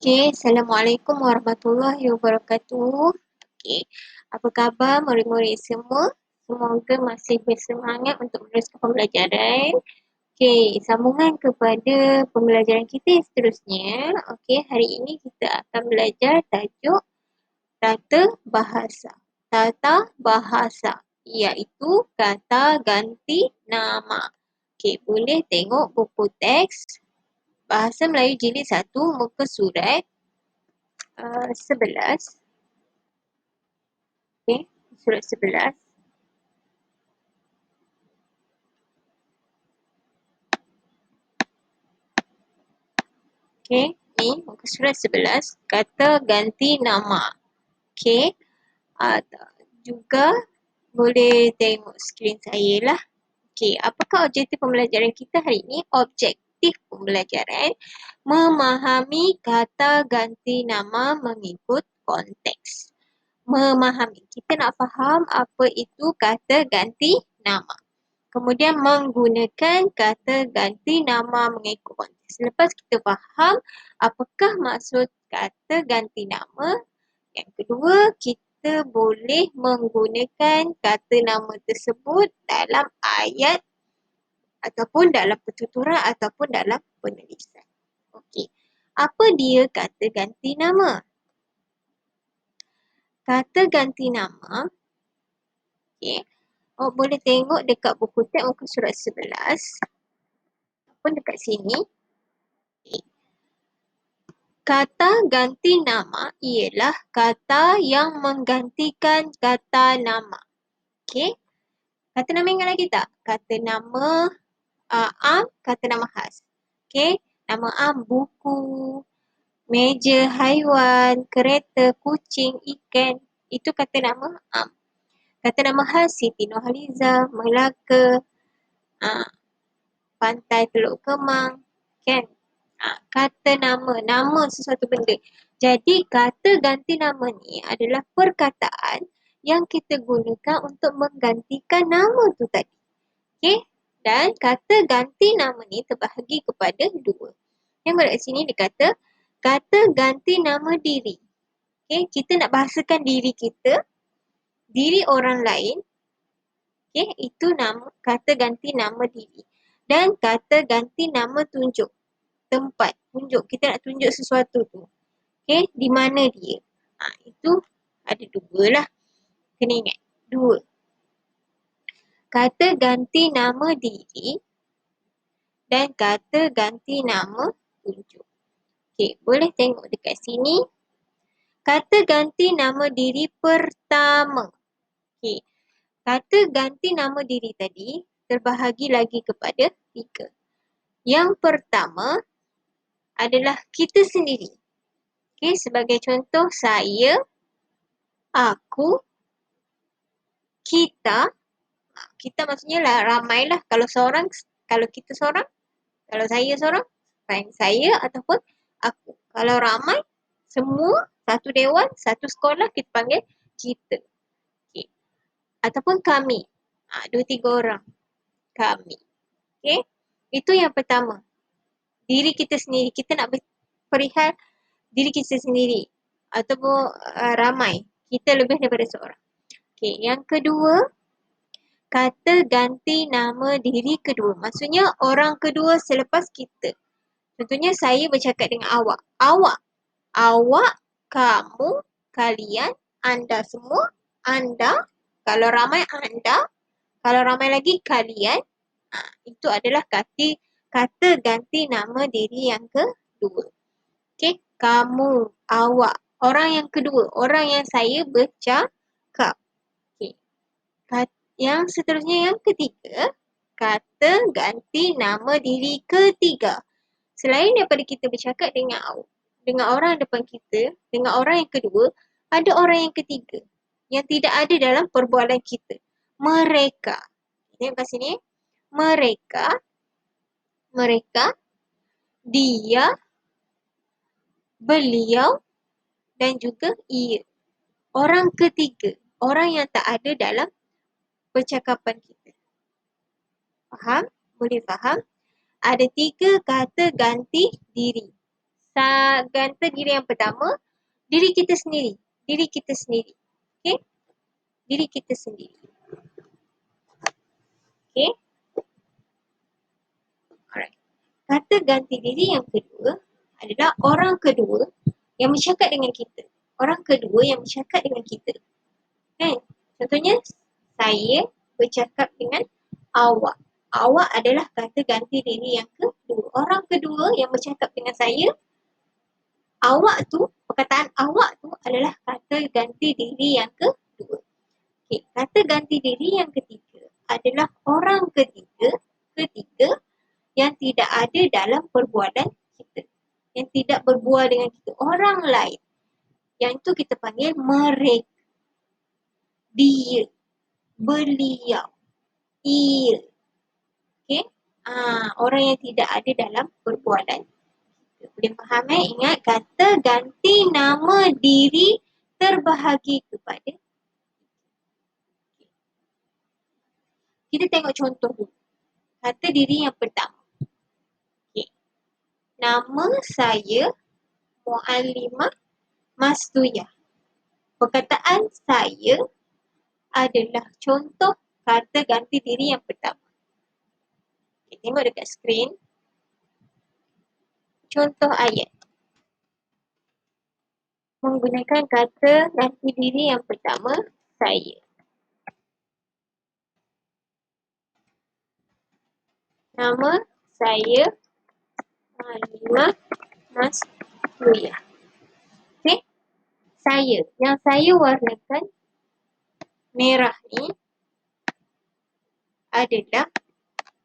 Okay, Assalamualaikum warahmatullahi wabarakatuh. Okay, apa khabar murid-murid semua? Semoga masih bersemangat untuk meneruskan pembelajaran. Okay, sambungan kepada pembelajaran kita yang seterusnya. Okay, hari ini kita akan belajar tajuk tata bahasa. Tata bahasa iaitu kata ganti nama. Okay, boleh tengok buku teks Bahasa Melayu Jilid 1 muka surat 11. Okay, surat 11. Okay, ni muka surat 11. Kata ganti nama. Okay, juga boleh tengok skrin saya lah. Okay, apakah objektif pembelajaran kita hari ini? Objektif pembelajaran memahami kata ganti nama mengikut konteks. Memahami. Kita nak faham apa itu kata ganti nama. Kemudian menggunakan kata ganti nama mengikut konteks. Selepas kita faham apakah maksud kata ganti nama, yang kedua kita boleh menggunakan kata nama tersebut dalam ayat ataupun dalam pertuturan ataupun dalam penulisan. Okey. Apa dia kata ganti nama? Kata ganti nama, okey. Boleh tengok dekat buku teks muka surat 11 ataupun dekat sini. Kata ganti nama ialah kata yang menggantikan kata nama. Okey. Kata nama ingat lagi tak? Kata nama am, kata nama khas. Okey. Nama am buku, meja, haiwan, kereta, kucing, ikan. Itu kata nama am. Kata nama khas Siti Nurhaliza, Melaka, pantai Teluk Kemang, kan? Kata nama sesuatu benda. Jadi kata ganti nama ni adalah perkataan yang kita gunakan untuk menggantikan nama tu tadi. Okey? Dan kata ganti nama ni terbahagi kepada dua. Yang berada sini dia kata ganti nama diri. Okey, kita nak bahasakan diri kita, diri orang lain. Okey, itu nama kata ganti nama diri. Dan kata ganti nama tunjuk. Tempat, tunjuk. Kita nak tunjuk sesuatu tu. Okey, di mana dia? Itu ada dua lah. Kena ingat, dua. Kata ganti nama diri dan kata ganti nama tunjuk. Okey, boleh tengok dekat sini. Kata ganti nama diri pertama. Okey, kata ganti nama diri tadi terbahagi lagi kepada tiga. Yang pertama adalah kita sendiri. Okey, sebagai contoh saya, aku, kita. Kita maksudnya lah ramai lah. Kalau seorang, kalau kita seorang, kalau saya seorang, saya ataupun aku. Kalau ramai, semua, satu dewan, satu sekolah, kita panggil kita. Okay. Ataupun kami. 2-3 orang. Kami. Okay. Itu yang pertama. Diri kita sendiri. Kita nak perihal diri kita sendiri. Ataupun ramai. Kita lebih daripada seorang. Okay. Yang kedua, kata ganti nama diri kedua. Maksudnya orang kedua selepas kita. Contohnya saya bercakap dengan awak. Awak. Awak, kamu, kalian, anda semua, anda. Kalau ramai anda. Kalau ramai lagi kalian. Itu adalah kata ganti nama diri yang kedua. Okey, kamu, awak. Orang yang kedua. Orang yang saya bercakap. Okey. Yang seterusnya yang ketiga, kata ganti nama diri ketiga. Selain daripada kita bercakap dengan orang depan kita, dengan orang yang kedua, ada orang yang ketiga yang tidak ada dalam perbualan kita. Mereka. Tengok kat sini. Mereka, dia, beliau dan juga ia. Orang ketiga. Orang yang tak ada dalam percakapan kita. Faham? Boleh faham? Ada 3 kata ganti diri. Kata diri yang pertama, diri kita sendiri. Diri kita sendiri. Okay? Diri kita sendiri. Okay? Alright. Kata ganti diri yang kedua adalah orang kedua yang bercakap dengan kita. Orang kedua yang bercakap dengan kita. Kan? Contohnya, saya bercakap dengan awak. Awak adalah kata ganti diri yang kedua. Orang kedua yang bercakap dengan saya, awak tu, perkataan awak tu adalah kata ganti diri yang kedua. Okay. Kata ganti diri yang ketiga adalah orang ketiga yang tidak ada dalam perbualan kita. Yang tidak berbual dengan kita. Orang lain. Yang itu kita panggil mereka. Dia. Beliau. Ia. Okay? Orang yang tidak ada dalam perbualan. Boleh faham Ingat kata ganti nama diri terbahagi kepada. Kita tengok contoh dulu. Kata diri yang pertama. Okay. Nama saya Mu'allimah Mastuyah. Perkataan saya adalah contoh kata ganti diri yang pertama. Okay, tengok dekat skrin. Contoh ayat. Menggunakan kata ganti diri yang pertama, saya. Nama saya Mu'allimah Mastuyah. Okay? Saya. Yang saya warnakan merah ni adalah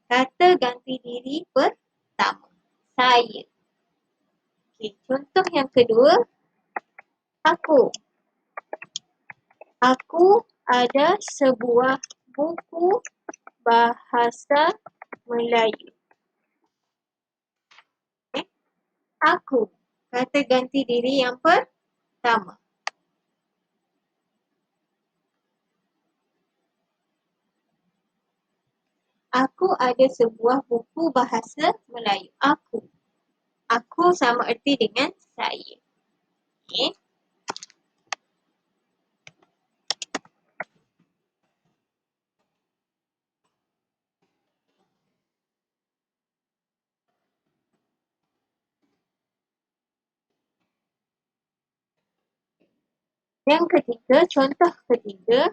kata ganti diri pertama. Saya. Okay. Contoh yang kedua, aku. Aku ada sebuah buku bahasa Melayu. Okay. Aku. Kata ganti diri yang pertama. Aku ada sebuah buku bahasa Melayu. Aku. Aku sama erti dengan saya. Okay. Yang ketiga, contoh ketiga,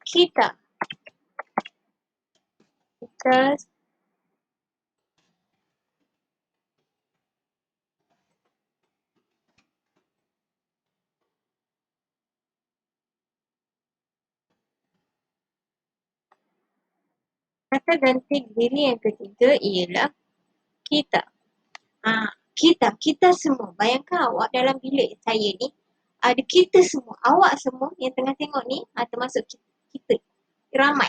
kita. Kita kata ganti diri yang ketiga ialah kita. Kita semua. Bayangkan awak dalam bilik saya ni, ada kita semua, awak semua yang tengah tengok ni, termasuk kita. Ramai.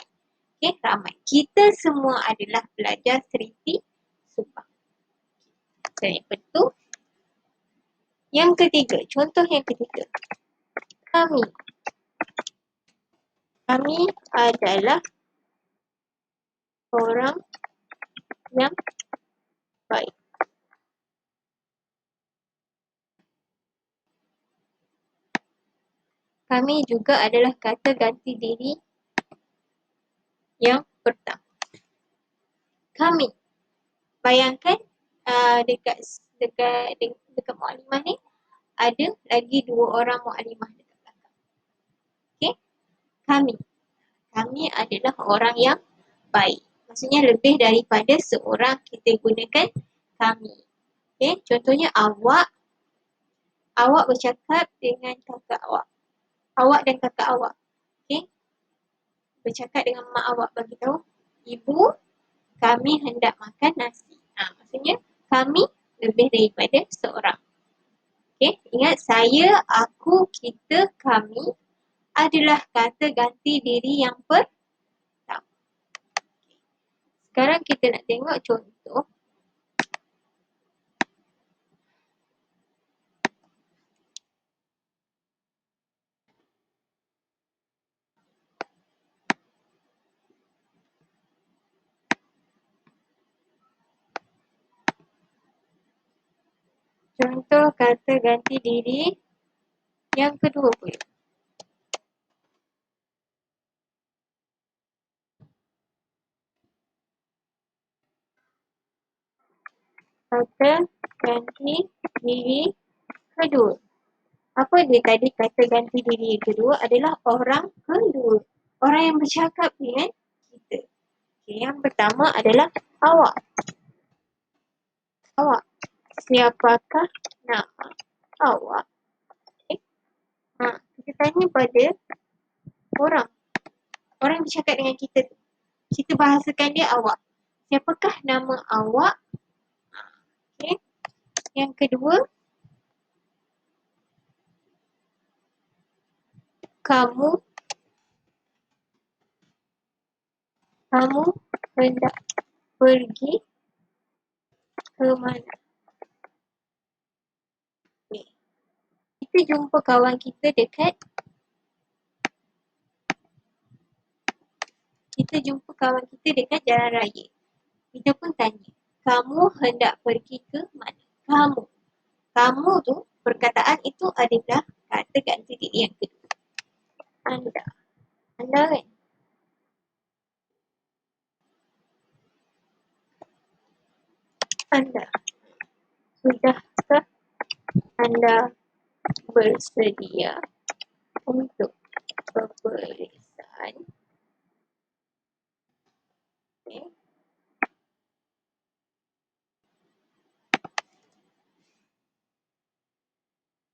Okay, ramai. Kita semua adalah pelajar Seriti Subang. Jadi, betul. Yang ketiga, contoh yang ketiga. Kami. Kami adalah orang yang baik. Kami juga adalah kata ganti diri yang pertama. Kami. Bayangkan dekat Mu'allimah ni ada lagi 2 orang Mu'allimah dekat belakang. Okay. Kami. Kami adalah orang yang baik. Maksudnya lebih daripada seorang kita gunakan kami. Okay. Contohnya awak. Awak bercakap dengan kakak awak. Awak dan kakak awak. Okay. Bercakap dengan mak awak bagi tahu, ibu, kami hendak makan nasi. Maksudnya kami lebih daripada seorang. Okay. Ingat saya, aku, kita, kami adalah kata ganti diri yang pertama. Sekarang kita nak tengok contoh. Contoh kata ganti diri yang kedua pula. Kata ganti diri kedua. Apa dia tadi kata ganti diri yang kedua adalah orang kedua. Orang yang bercakap dengan kita. Okay, yang pertama adalah awak. Awak. Siapakah nama awak? Okay. Kita tanya pada orang. Orang yang bercakap dengan kita tu. Kita bahasakan dia awak. Siapakah nama awak? Okay. Yang kedua, kamu hendak pergi ke mana? Okay. Kita jumpa kawan kita dekat jalan raya. Kita pun tanya, kamu hendak pergi ke mana? Kamu tu, perkataan itu adalah kata ganti diri yang kedua. Anda kan? Anda. Sudahkah anda bersedia untuk peperiksaan? Okay.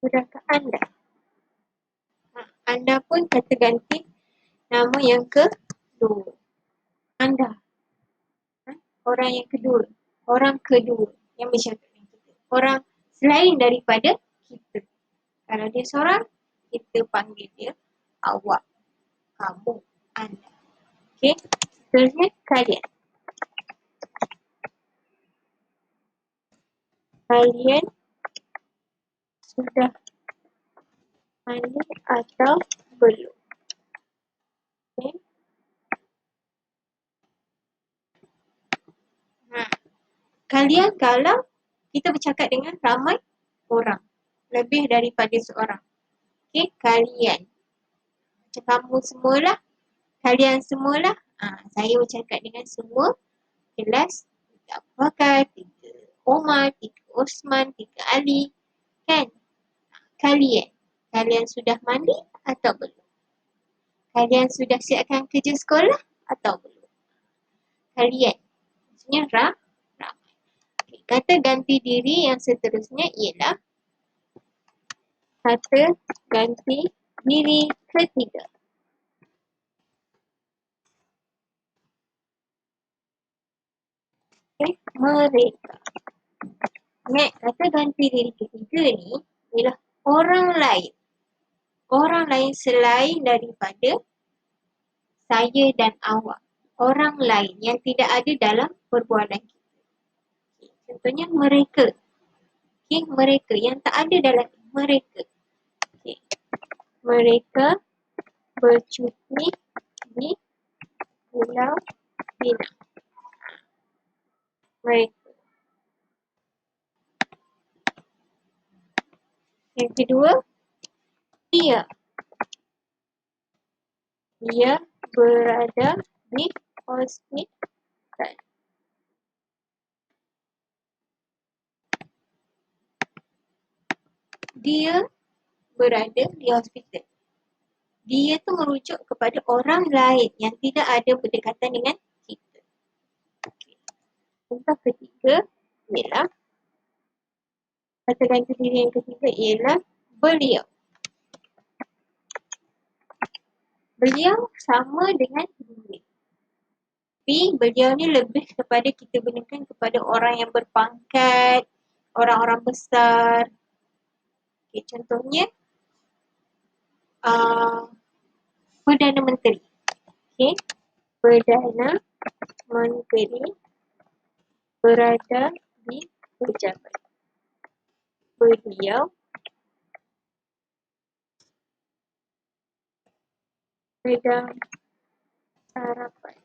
Sudahkah anda? Anda pun kata ganti nama yang kedua. Anda. Orang yang kedua. Orang kedua yang bercakap dengan kita. Orang selain daripada kita. Kalau dia seorang, kita panggil dia awak, kamu, anda. Okay. Seterusnya, kalian. Kalian sudah mandi atau belum? Okay. Kalian kalau kita bercakap dengan ramai orang. Lebih daripada seorang. Okay, kalian. Macam kamu semualah. Kalian semualah. Saya bercakap dengan semua kelas. 3 Abu Bakar, 3 Omar, 3 Osman, 3 Ali. Kan? Kalian. Kalian sudah mandi atau belum? Kalian sudah siapkan kerja sekolah atau belum? Kalian. Maksudnya ramai. Okay. Kata ganti diri yang seterusnya ialah kata ganti diri ketiga. Okay. Mereka. Kata ganti diri ketiga ni ialah orang lain. Orang lain selain daripada saya dan awak. Orang lain yang tidak ada dalam perbualan kita. Okay. Contohnya mereka. Okay. Mereka yang tak ada dalam mereka. Okay. Mereka bercuti di Pulau Pinang. Mereka. Yang kedua, dia. Dia berada di hospital. Dia berada di hospital. Dia tu merujuk kepada orang lain yang tidak ada berdekatan dengan kita. Okay. Contoh ketiga ialah kata ganti diri yang ketiga ialah beliau. Beliau sama dengan dia. Tapi beliau ni lebih kepada kita gunakan kepada orang yang berpangkat, orang-orang besar. Okay, contohnya Perdana Menteri. Okay. Perdana Menteri berada di pejabat. Beliau sedang sarapan.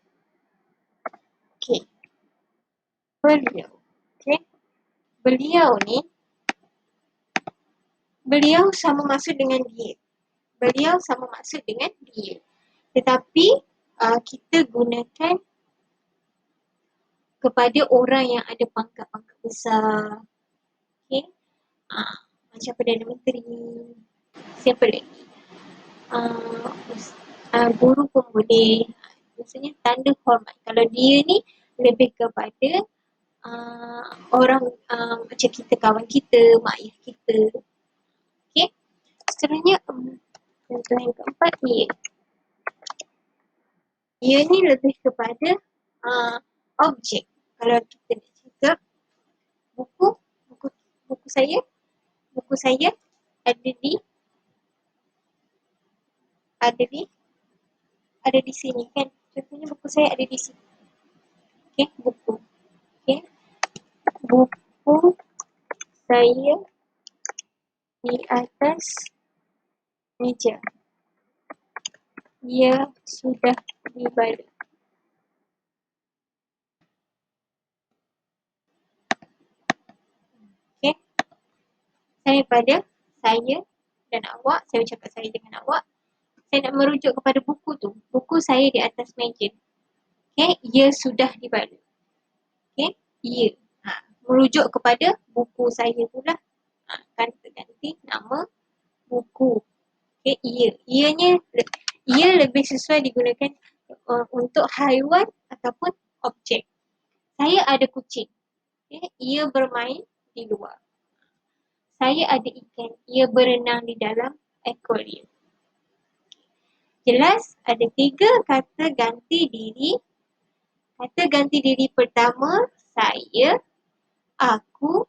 Okay. Beliau. Okay. Beliau ni beliau sama maksud dengan dia. Beliau sama maksud dengan dia. Tetapi kita gunakan kepada orang yang ada pangkat-pangkat besar. Okay? Macam Perdana Menteri. Siapa lagi? Guru pun boleh. Maksudnya tanda hormat. Kalau dia ni lebih kepada orang macam kita, kawan kita, mak ayah kita. Okay? Seterusnya contoh yang keempat ni. Ia ni lebih kepada objek. Kalau kita nak cakap buku, buku saya ada di ada di ada di sini kan. Contohnya buku saya ada di sini. Okey, buku. Okey. Buku saya di atas meja. Ia sudah dibalik. Okey. Saya dan awak, saya cakap saya dengan awak. Saya nak merujuk kepada buku tu. Buku saya di atas meja. Okey, ia sudah dibalik. Okey, ia. Merujuk kepada buku saya tu lah. Kan ganti nama buku. Okey, ia. Ia lebih sesuai digunakan untuk haiwan ataupun objek. Saya ada kucing. Okay. Ia bermain di luar. Saya ada ikan. Ia berenang di dalam akuarium. Jelas ada 3 kata ganti diri. Kata ganti diri pertama, saya, aku,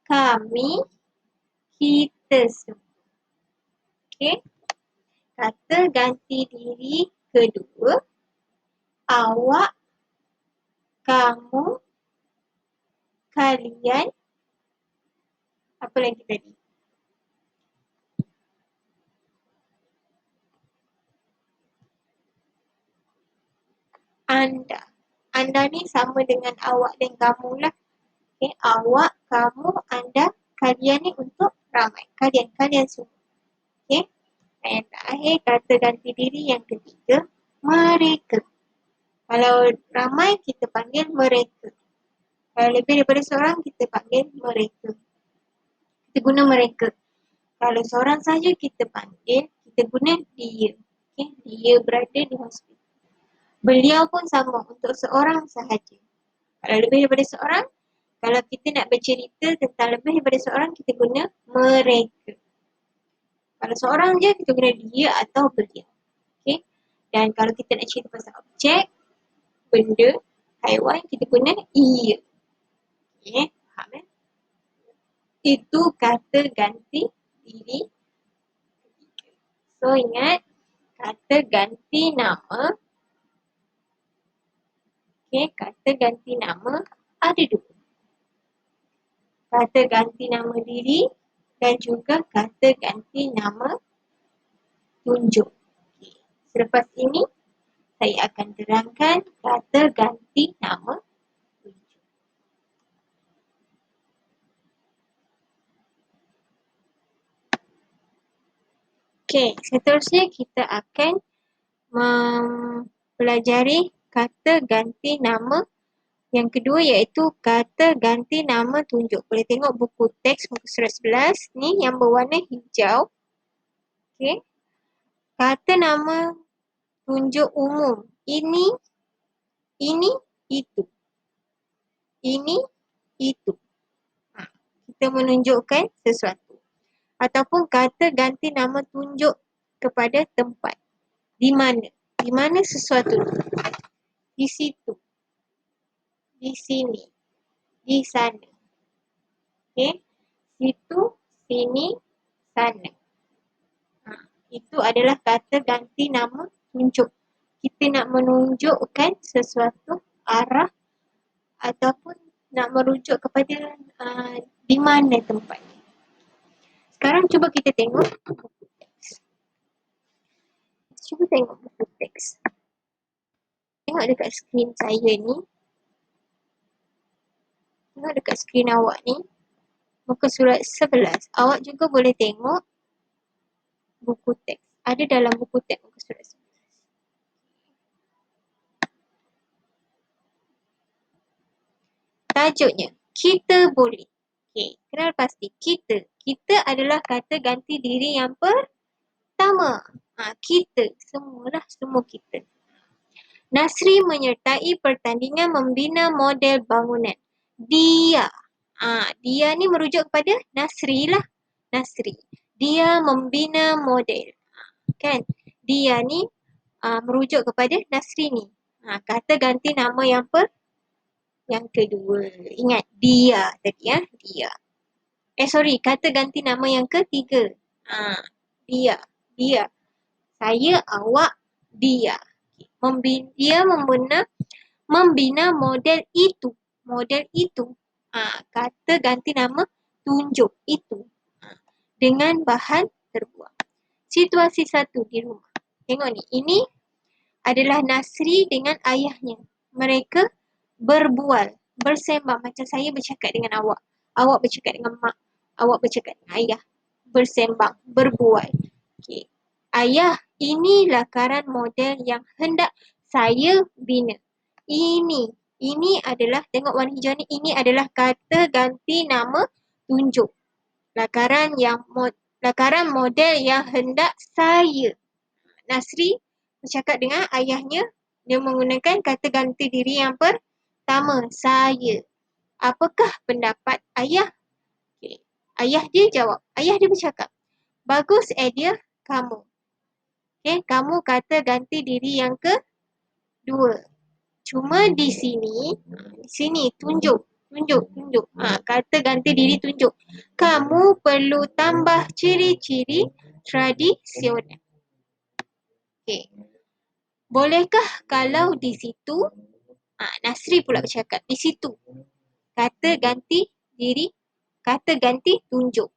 kami, kita semua. Okey. Kata ganti diri kedua, awak, kamu, kalian, apa lagi tadi? Anda. Anda ni sama dengan awak dan kamu lah. Okay, awak, kamu, anda, kalian ni untuk ramai. Kalian semua. Okay. Yang terakhir, kata ganti diri yang ketiga, mereka. Kalau ramai, kita panggil mereka. Kalau lebih daripada seorang, kita panggil mereka. Kita guna mereka. Kalau seorang saja, kita guna dia. Okay. Dia berada di hospital. Beliau pun sama untuk seorang sahaja. Kalau lebih daripada seorang, kalau kita nak bercerita tentang lebih daripada seorang, kita guna mereka. Kalau seorang je, kita guna dia atau beliau. Okay? Dan kalau kita nak cerita pasal objek, benda, haiwan, kita guna ia. Okay? Faham eh? Itu kata ganti diri. So ingat, kata ganti nama. Okay? Kata ganti nama ada 2. Kata ganti nama diri dan juga kata ganti nama tunjuk. Okay. Selepas ini, saya akan terangkan kata ganti nama tunjuk. Okey, seterusnya kita akan mempelajari kata ganti nama yang kedua iaitu kata ganti nama tunjuk. Boleh tengok buku teks muka surat 11 ni yang berwarna hijau. Okey. Kata nama tunjuk umum. Ini, itu. Ini, itu. Kita menunjukkan sesuatu. Ataupun kata ganti nama tunjuk kepada tempat. Di mana? Di mana sesuatu? Di situ. Di sini. Di sana. Okey? Situ, sini, sana. Itu adalah kata ganti nama tunjuk. Kita nak menunjukkan sesuatu arah ataupun nak merujuk kepada di mana tempatnya. Sekarang cuba kita tengok buku teks. Cuba tengok buku teks. Tengok dekat skrin saya ni. Tengok dekat skrin awak ni. muka surat 11. Awak juga boleh tengok buku teks. Ada dalam buku teks muka surat 11. Tajuknya, kita boleh. Okey, kenal pasti. Kita. Kita adalah kata ganti diri yang pertama. Kita. Semualah, semua kita. Nasri menyertai pertandingan membina model bangunan. Dia. Dia ni merujuk kepada Nasri lah. Nasri. Dia membina model. Kan? Dia ni merujuk kepada Nasri ni. Kata ganti nama yang kedua. Ingat, dia tadi ya. Dia. Kata ganti nama yang ketiga. Dia. Dia. Saya, awak, dia. Dia membina model itu. Model itu. Kata ganti nama tunjuk itu. Dengan bahan terbuang. Situasi 1 di rumah. Tengok ni. Ini adalah Nasri dengan ayahnya. Mereka berbual, bersembang macam saya bercakap dengan awak. Awak bercakap dengan mak. Awak bercakap dengan ayah. Bersembang, berbual. Okey. Ayah, ini lakaran model yang hendak saya bina. Ini adalah, tengok warna hijau ni, ini adalah kata ganti nama tunjuk. Lakaran model yang hendak saya. Nasri bercakap dengan ayahnya. Dia menggunakan kata ganti diri yang pertama, saya. Apakah pendapat ayah? Okay. Ayah dia jawab. Ayah dia bercakap, bagus idea kamu. Okay, kamu kata ganti diri yang kedua. Cuma di sini tunjuk. Kata ganti diri tunjuk. Kamu perlu tambah ciri-ciri tradisional. Okay. Bolehkah kalau di situ? Nasri pula bercakap, di situ. Kata ganti diri, kata ganti tunjuk.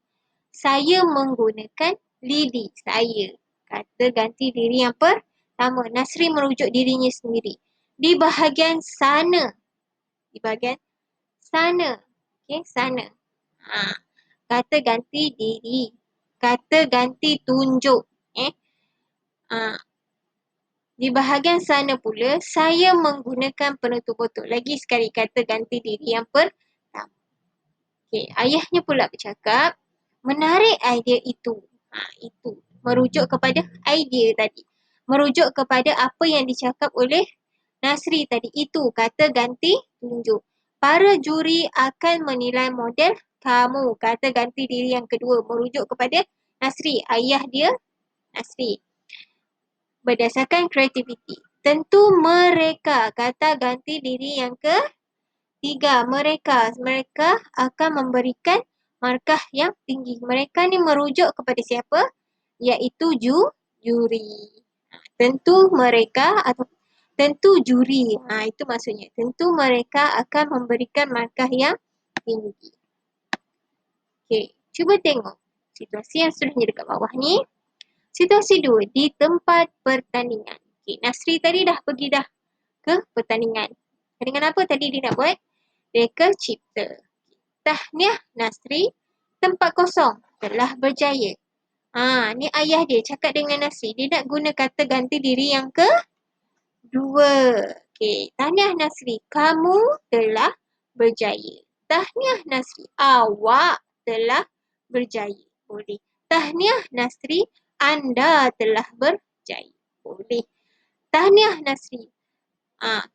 Saya menggunakan lidi, saya. Kata ganti diri yang pertama. Nasri merujuk dirinya sendiri. Di bahagian sana. Di bahagian sana. Okay, sana. Kata ganti diri. Kata ganti tunjuk. Di bahagian sana pula, saya menggunakan penutup botol. Lagi sekali kata ganti diri yang pertama. Okay, ayahnya pula bercakap, menarik idea itu. Itu. Merujuk kepada idea tadi. Merujuk kepada apa yang dicakap oleh Nasri tadi. Itu kata ganti tunjuk. Para juri akan menilai model kamu. Kata ganti diri yang kedua. Merujuk kepada Nasri. Ayah dia, Nasri. Berdasarkan kreativiti. Tentu mereka, kata ganti diri yang ketiga. Mereka akan memberikan markah yang tinggi. Mereka ni merujuk kepada siapa? Iaitu juri. Tentu mereka atau tentu juri. Itu maksudnya. Tentu mereka akan memberikan markah yang tinggi. Okey, cuba tengok situasi yang sudah dekat bawah ni. Situasi 2, di tempat pertandingan. Okay, Nasri tadi dah pergi ke pertandingan. Pertandingan apa tadi dia nak buat? Reka cipta. Tahniah Nasri, tempat kosong telah berjaya. Ni ayah dia cakap dengan Nasri. Dia nak guna kata ganti diri yang kedua. Okay, tahniah Nasri, kamu telah berjaya. Tahniah Nasri, awak telah berjaya. Boleh. Tahniah Nasri, anda telah berjaya. Boleh. Tahniah Nasri.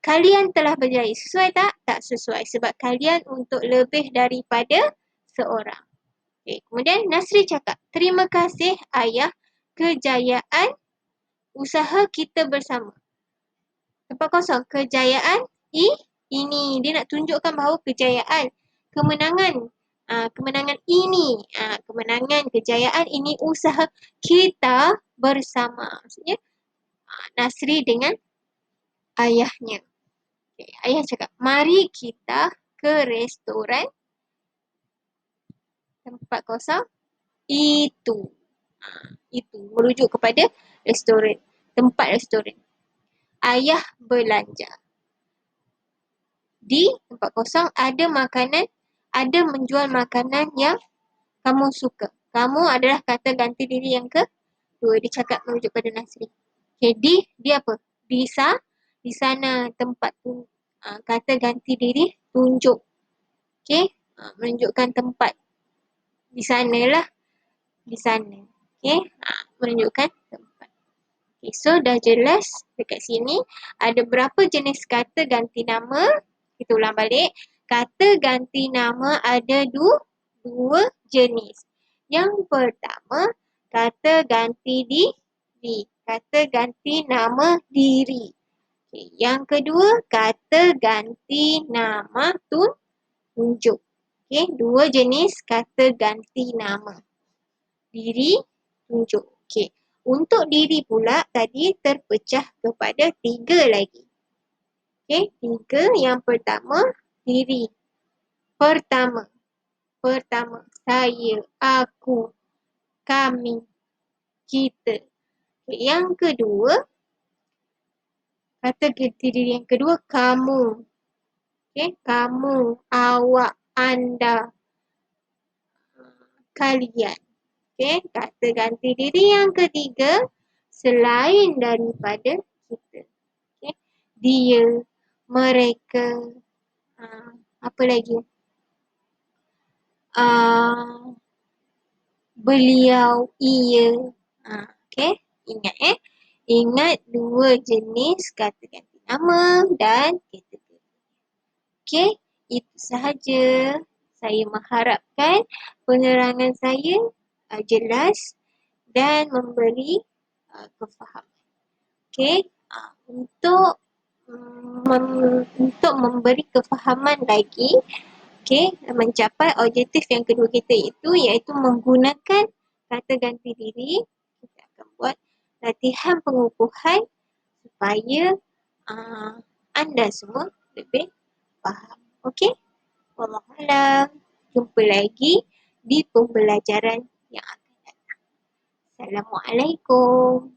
Kalian telah berjaya. Sesuai tak? Tak sesuai. Sebab kalian untuk lebih daripada seorang. Okay. Kemudian Nasri cakap, terima kasih ayah, kejayaan usaha kita bersama. Tempat kosong. Kejayaan ini. Dia nak tunjukkan bahawa kejayaan, kemenangan. Kemenangan ini, kemenangan, kejayaan ini usaha kita bersama. Maksudnya Nasri dengan ayahnya. Okay, ayah cakap, mari kita ke restoran tempat kosong itu. Itu merujuk kepada restoran, tempat restoran. Ayah belanja. Di tempat kosong ada makanan ada menjual makanan yang kamu suka. Kamu adalah kata ganti diri yang kedua. Dia cakap merujuk pada Nasri. Okay, dia apa? Di sana tempat tu. Kata ganti diri tunjuk. Okay, menunjukkan tempat. Di sana lah. Di sana. Okay, menunjukkan tempat. Okay, so dah jelas dekat sini ada berapa jenis kata ganti nama. Kita ulang balik. Kata ganti nama ada dua jenis. Yang pertama, kata ganti diri. Kata ganti nama diri. Okay. Yang kedua, kata ganti nama tunjuk. Okay. Dua jenis kata ganti nama. Diri, tunjuk. Okay. Untuk diri pula tadi terpecah kepada 3 lagi. Okay. 3. Yang pertama, diri. Pertama, saya, aku, kami, kita. Okay. Yang kedua, kata ganti diri yang kedua, kamu. Okay. Kamu, awak, anda, kalian. Okay. Kata ganti diri yang ketiga, selain daripada kita. Okay. Dia, mereka, apa lagi? Beliau, ia. Okay. Ingat Ingat dua jenis kata ganti nama dan kategori. Okay. Itu sahaja. Saya mengharapkan penerangan saya jelas dan memberi kefahaman. Okay. Untuk memberi kefahaman lagi, okay, mencapai objektif yang kedua kita itu iaitu menggunakan kata ganti diri, kita akan buat latihan pengukuhan supaya anda semua lebih faham. Okey? Wallahualam. Jumpa lagi di pembelajaran yang akan datang. Assalamualaikum.